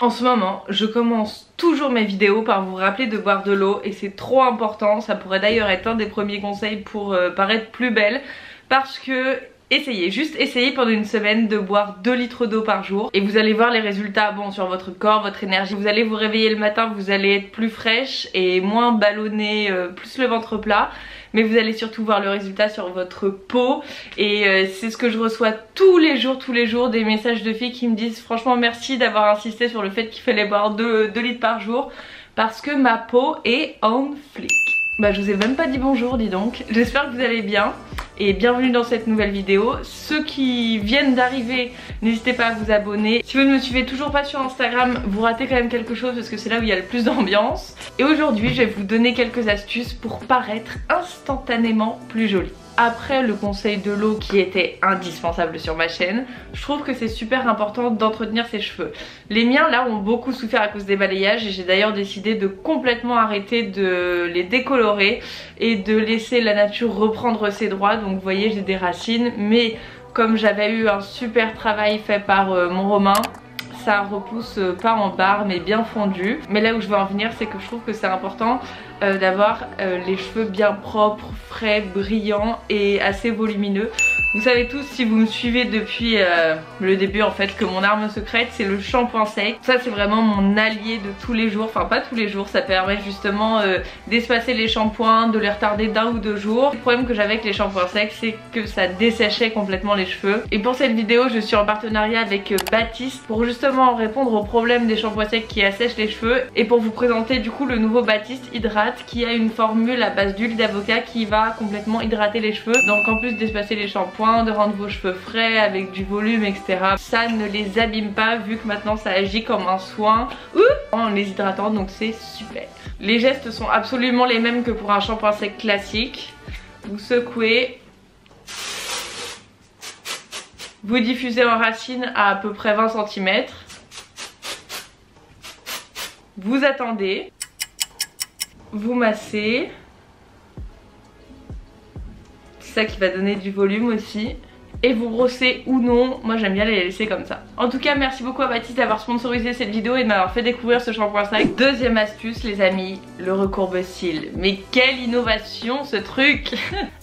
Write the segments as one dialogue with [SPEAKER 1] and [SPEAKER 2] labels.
[SPEAKER 1] En ce moment, je commence toujours mes vidéos par vous rappeler de boire de l'eau et c'est trop important. Ça pourrait d'ailleurs être un des premiers conseils pour paraître plus belle, parce que essayez, juste essayez pendant une semaine de boire 2 litres d'eau par jour et vous allez voir les résultats sur votre corps, votre énergie. Vous allez vous réveiller le matin, vous allez être plus fraîche et moins ballonnée, plus le ventre plat. Mais vous allez surtout voir le résultat sur votre peau et c'est ce que je reçois tous les jours, des messages de filles qui me disent franchement merci d'avoir insisté sur le fait qu'il fallait boire 2 litres par jour parce que ma peau est en flic. Bah je vous ai même pas dit bonjour, dis donc. J'espère que vous allez bien et bienvenue dans cette nouvelle vidéo. Ceux qui viennent d'arriver, n'hésitez pas à vous abonner. Si vous ne me suivez toujours pas sur Instagram, vous ratez quand même quelque chose parce que c'est là où il y a le plus d'ambiance. Et aujourd'hui, je vais vous donner quelques astuces pour paraître instantanément plus jolie. Après le conseil de l'eau qui était indispensable sur ma chaîne, je trouve que c'est super important d'entretenir ses cheveux. Les miens là ont beaucoup souffert à cause des balayages et j'ai d'ailleurs décidé de complètement arrêter de les décolorer et de laisser la nature reprendre ses droits. Donc vous voyez, j'ai des racines, mais comme j'avais eu un super travail fait par mon Romain, ça repousse pas en barre mais bien fondu. Mais là où je veux en venir, c'est que je trouve que c'est important d'avoir les cheveux bien propres, frais, brillants et assez volumineux. Vous savez tous, si vous me suivez depuis le début en fait, que mon arme secrète c'est le shampoing sec. Ça c'est vraiment mon allié de tous les jours, enfin pas tous les jours, ça permet justement d'espacer les shampoings, de les retarder d'1 ou 2 jours. Le problème que j'avais avec les shampoings secs, c'est que ça desséchait complètement les cheveux. Et pour cette vidéo, je suis en partenariat avec Baptiste pour justement répondre au problème des shampoings secs qui assèchent les cheveux et pour vous présenter du coup le nouveau Baptiste Hydrate qui a une formule à base d'huile d'avocat qui va complètement hydrater les cheveux. Donc en plus d'espacer les shampoings, de rendre vos cheveux frais avec du volume etc, ça ne les abîme pas vu que maintenant ça agit comme un soin en les hydratant, donc c'est super. Les gestes sont absolument les mêmes que pour un shampoing sec classique. Vous secouez, vous diffusez en racine à peu près 20 cm, vous attendez, vous massez. C'est ça qui va donner du volume aussi. Et vous brossez ou non, moi j'aime bien les laisser comme ça. En tout cas merci beaucoup à Baptiste d'avoir sponsorisé cette vidéo et de m'avoir fait découvrir ce shampoing sec. Deuxième astuce les amis, le recourbe-cils. Mais quelle innovation ce truc.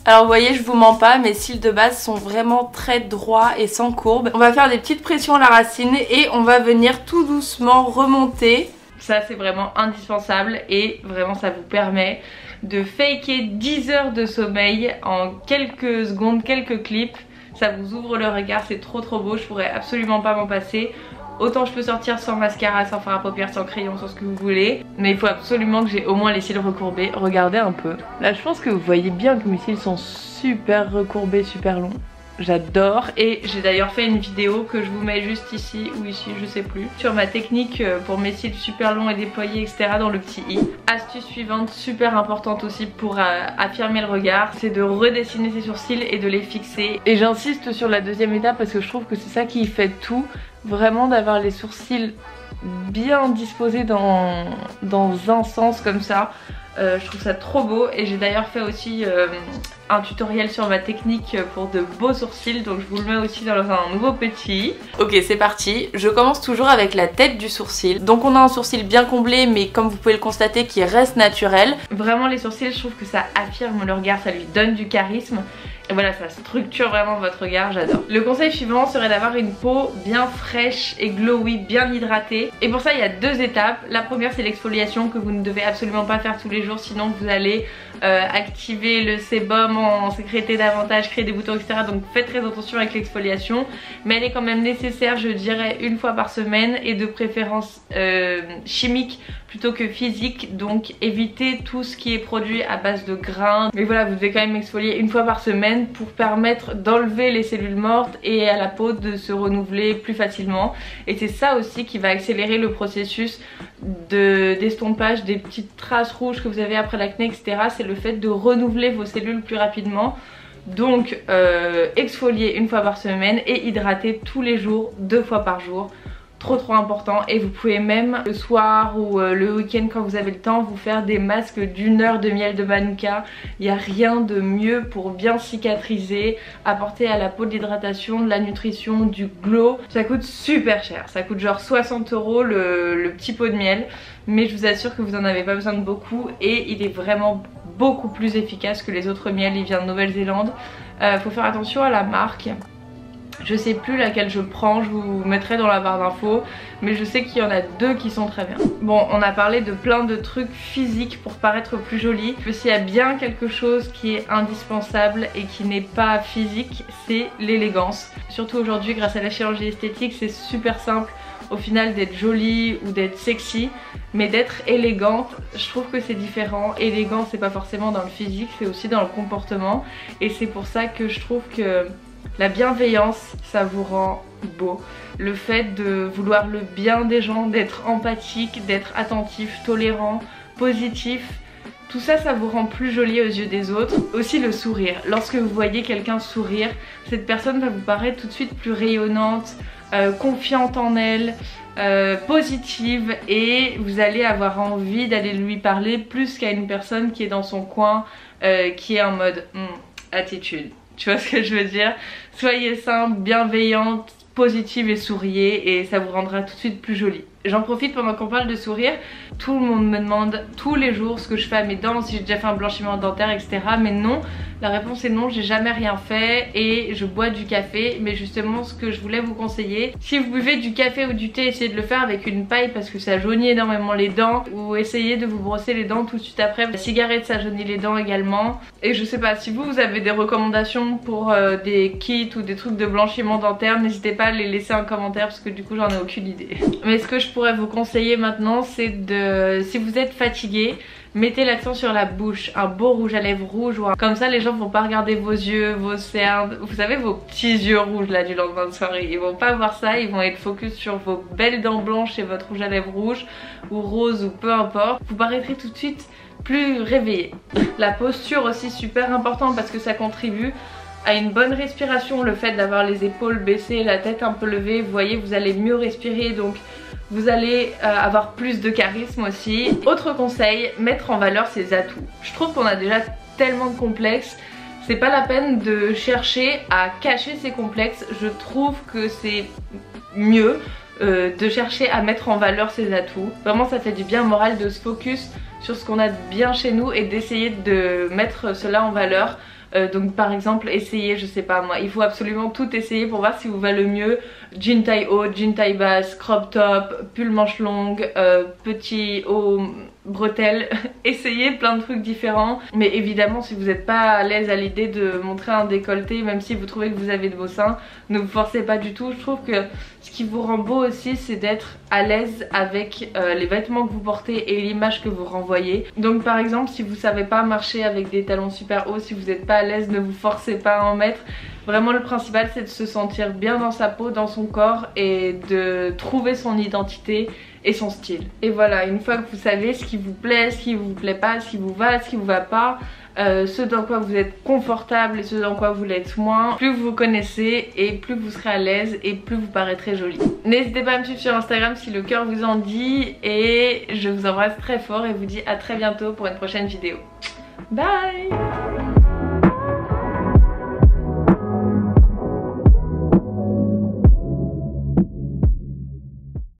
[SPEAKER 1] Alors vous voyez, je vous mens pas, mes cils de base sont vraiment très droits et sans courbe. On va faire des petites pressions à la racine et on va venir tout doucement remonter. Ça c'est vraiment indispensable et vraiment ça vous permet de faker 10 heures de sommeil en quelques secondes, quelques clips. Ça vous ouvre le regard, c'est trop beau, je pourrais absolument pas m'en passer. Autant je peux sortir sans mascara, sans fard à paupières, sans crayon, sans ce que vous voulez. Mais il faut absolument que j'ai au moins les cils recourbés. Regardez un peu. Là je pense que vous voyez bien que mes cils sont super recourbés, super longs. J'adore et j'ai d'ailleurs fait une vidéo que je vous mets juste ici ou ici, je sais plus, sur ma technique pour mes cils super longs et déployés etc dans le petit i. Astuce suivante super importante aussi pour affirmer le regard, c'est de redessiner ses sourcils et de les fixer. Et j'insiste sur la deuxième étape parce que je trouve que c'est ça qui fait tout, vraiment d'avoir les sourcils bien disposés dans un sens comme ça. Je trouve ça trop beau et j'ai d'ailleurs fait aussi un tutoriel sur ma technique pour de beaux sourcils, donc je vous le mets aussi dans un nouveau petit. Ok c'est parti, je commence toujours avec la tête du sourcil. Donc on a un sourcil bien comblé mais comme vous pouvez le constater qui reste naturel. Vraiment les sourcils, je trouve que ça affirme le regard, ça lui donne du charisme. Et voilà, ça structure vraiment votre regard, j'adore. Le conseil suivant serait d'avoir une peau bien fraîche et glowy, bien hydratée. Et pour ça, il y a 2 étapes. La première, c'est l'exfoliation que vous ne devez absolument pas faire tous les jours, sinon vous allez activer le sébum, en sécréter davantage, créer des boutons, etc. Donc faites très attention avec l'exfoliation. Mais elle est quand même nécessaire, je dirais, 1 fois par semaine et de préférence chimique plutôt que physique. Donc évitez tout ce qui est produit à base de grains. Mais voilà, vous devez quand même exfolier 1 fois par semaine pour permettre d'enlever les cellules mortes et à la peau de se renouveler plus facilement. Et c'est ça aussi qui va accélérer le processus d'estompage des petites traces rouges que vous avez après l'acné, etc. C'est le fait de renouveler vos cellules plus rapidement. Donc exfolier 1 fois par semaine et hydrater tous les jours, 2 fois par jour trop important. Et vous pouvez même le soir ou le week-end quand vous avez le temps vous faire des masques d'1 heure de miel de manuka. Il n'y a rien de mieux pour bien cicatriser, apporter à la peau de l'hydratation, de la nutrition, du glow. Ça coûte super cher, ça coûte genre 60 € le petit pot de miel, mais je vous assure que vous en avez pas besoin de beaucoup et il est vraiment beaucoup plus efficace que les autres miels. Il vient de Nouvelle-Zélande. Faut faire attention à la marque. Je sais plus laquelle je prends, je vous mettrai dans la barre d'infos, mais je sais qu'il y en a 2 qui sont très bien. Bon, on a parlé de plein de trucs physiques pour paraître plus jolie. Mais s'il y a bien quelque chose qui est indispensable et qui n'est pas physique, c'est l'élégance. Surtout aujourd'hui, grâce à la chirurgie esthétique, c'est super simple au final d'être jolie ou d'être sexy, mais d'être élégante, je trouve que c'est différent. Élégant, c'est pas forcément dans le physique, c'est aussi dans le comportement, et c'est pour ça que je trouve que la bienveillance, ça vous rend beau. Le fait de vouloir le bien des gens, d'être empathique, d'être attentif, tolérant, positif, tout ça, ça vous rend plus jolie aux yeux des autres. Aussi le sourire. Lorsque vous voyez quelqu'un sourire, cette personne va vous paraître tout de suite plus rayonnante, confiante en elle, positive, et vous allez avoir envie d'aller lui parler plus qu'à une personne qui est dans son coin, qui est en mode attitude. Tu vois ce que je veux dire? Soyez simple, bienveillante, positive et souriez, et ça vous rendra tout de suite plus jolie. J'en profite pendant qu'on parle de sourire. Tout le monde me demande tous les jours ce que je fais à mes dents, si j'ai déjà fait un blanchiment dentaire, etc. Mais non, la réponse est non, j'ai jamais rien fait et je bois du café. Mais justement, ce que je voulais vous conseiller, si vous buvez du café ou du thé, essayez de le faire avec une paille parce que ça jaunit énormément les dents. Ou essayez de vous brosser les dents tout de suite après. La cigarette, ça jaunit les dents également. Et je sais pas, si vous avez des recommandations pour des kits ou des trucs de blanchiment dentaire, n'hésitez pas à les laisser en commentaire parce que du coup j'en ai aucune idée. Mais ce que je pourrais vous conseiller maintenant, c'est de, si vous êtes fatigué, mettez l'accent sur la bouche, un beau rouge à lèvres rouge, comme ça les gens vont pas regarder vos yeux, vos cernes, vous savez vos petits yeux rouges là du lendemain de soirée, ils vont pas voir ça, ils vont être focus sur vos belles dents blanches et votre rouge à lèvres rouge ou rose ou peu importe. Vous paraîtrez tout de suite plus réveillé. La posture aussi super important parce que ça contribue à une bonne respiration, le fait d'avoir les épaules baissées, la tête un peu levée, vous voyez, vous allez mieux respirer, donc vous allez avoir plus de charisme aussi. Autre conseil, mettre en valeur ses atouts. Je trouve qu'on a déjà tellement de complexes, c'est pas la peine de chercher à cacher ses complexes. Je trouve que c'est mieux de chercher à mettre en valeur ses atouts. Vraiment ça fait du bien moral de se focus sur ce qu'on a de bien chez nous et d'essayer de mettre cela en valeur. Donc par exemple essayez, je sais pas moi, il faut absolument tout essayer pour voir si vous va le mieux. Jean taille haute, jean taille basse, crop top, pull manche longue, petit haut, bretelles. Essayez plein de trucs différents. Mais évidemment si vous n'êtes pas à l'aise à l'idée de montrer un décolleté, même si vous trouvez que vous avez de beaux seins, ne vous forcez pas du tout. Je trouve que ce qui vous rend beau aussi, c'est d'être à l'aise avec les vêtements que vous portez et l'image que vous renvoyez. Donc par exemple si vous savez pas marcher avec des talons super hauts, si vous n'êtes pas à l'aise, ne vous forcez pas à en mettre. Vraiment le principal c'est de se sentir bien dans sa peau, dans son corps et de trouver son identité et son style. Et voilà, une fois que vous savez ce qui vous plaît, ce qui vous plaît pas, ce qui vous va, ce qui vous va pas, ce dans quoi vous êtes confortable et ce dans quoi vous l'êtes moins, plus vous vous connaissez et plus vous serez à l'aise et plus vous paraîtrez jolie. N'hésitez pas à me suivre sur Instagram si le cœur vous en dit, et je vous embrasse très fort et vous dis à très bientôt pour une prochaine vidéo. Bye!